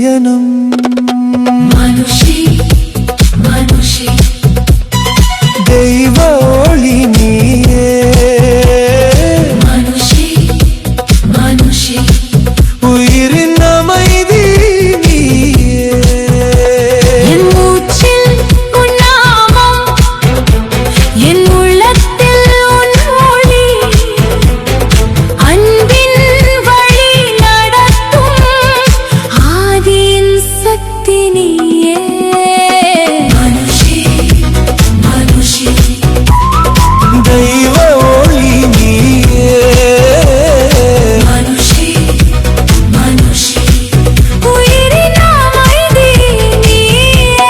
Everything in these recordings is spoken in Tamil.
பயணம். மனுஷி மனுஷி தெய்வ ஒளி நீயே. மனுஷி மனுஷி உயிரின் அமைதி நீயே. என் மூச்சில் உன் நாமம், என் உள்ளத்தில் உன் ஒளி, அன்பின் வழி நடத்தும் ஆதியின் சக்தி நீயே. மனுஷி மனுஷி தெய்வ ஒளி நீயே. மனுஷி மனுஷி உயிரின் அமைதி நீயே.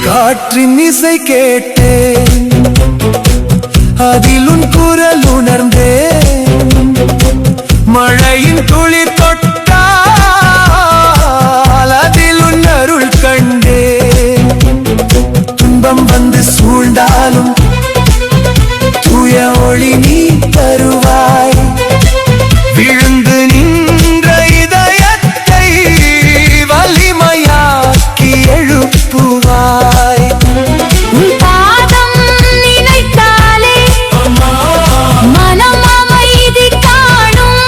காற்றின் இசை கேட்டேன், அதில் உன் குரல் உணர்ந்தேன். மழையின் துளி தொட்டால் அதில் உன் அருள் கண்டேன். துன்பம் வந்து சூழ்ந்தாலும் தூய ஒளி நீ தருவாய். விழுந்து நின்ற இதயத்தை வலிமையாக்கி எழுப்புவாய். உன் பாதம் நினைத்தாலே மனம் அமைதி காணும்.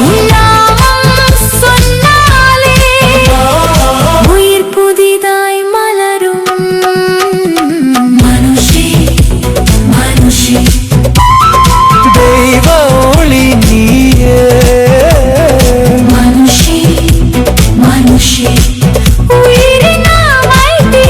உன் நாமம் சொன்னாலே உயிர் புதிதாய் மலரும். மனுஷி மனுஷி தெய்வ ஒளி நீயே. மனுஷி மனுஷி உயிரின் அமைதி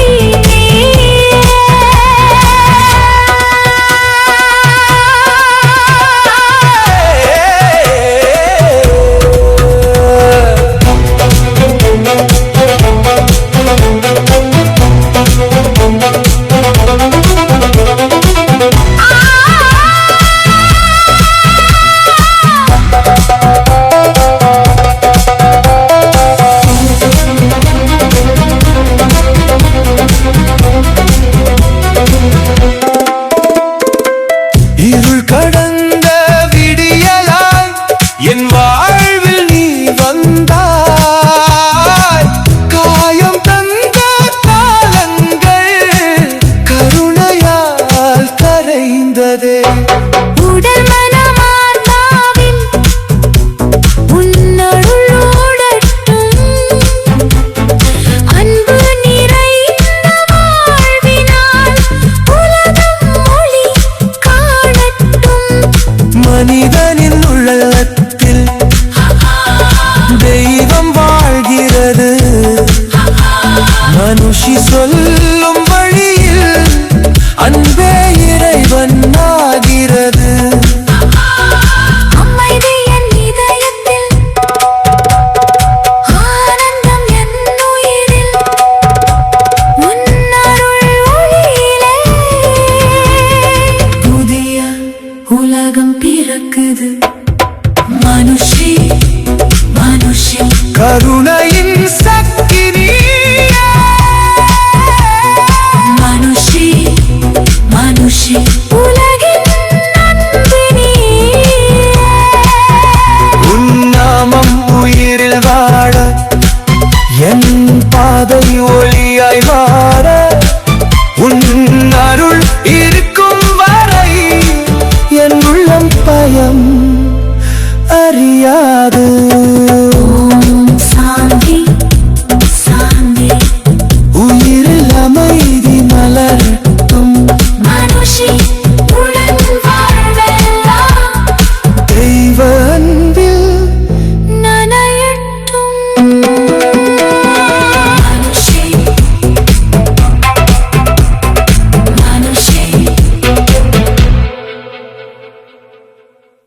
இருள் கடந்த விடியலாய் என் வாழ்வில் நீ வந்தாய். காயம் தந்த காலங்கள் கருணையால் கரைந்ததே. உடல் மனமார்ந்தாவின் உன்னருளோடட்டும். அன்பு நிறைந்த வாழ்வினால் உலகம் ஒளி காணட்டும். மனிதனின் உள்ளத்தில் தெய்வம் வாழ்கிறது. மனுஷி சொல்லும் வழியில் அன்பே இறைவன் ஆகிறது. அமைதி என் இதயத்தில், ஆனந்தம் என் உயிரில், உன் அருள் ஒளியிலே புதிய உலகம் பிறக்குது. மனுஷி மனுஷி கரு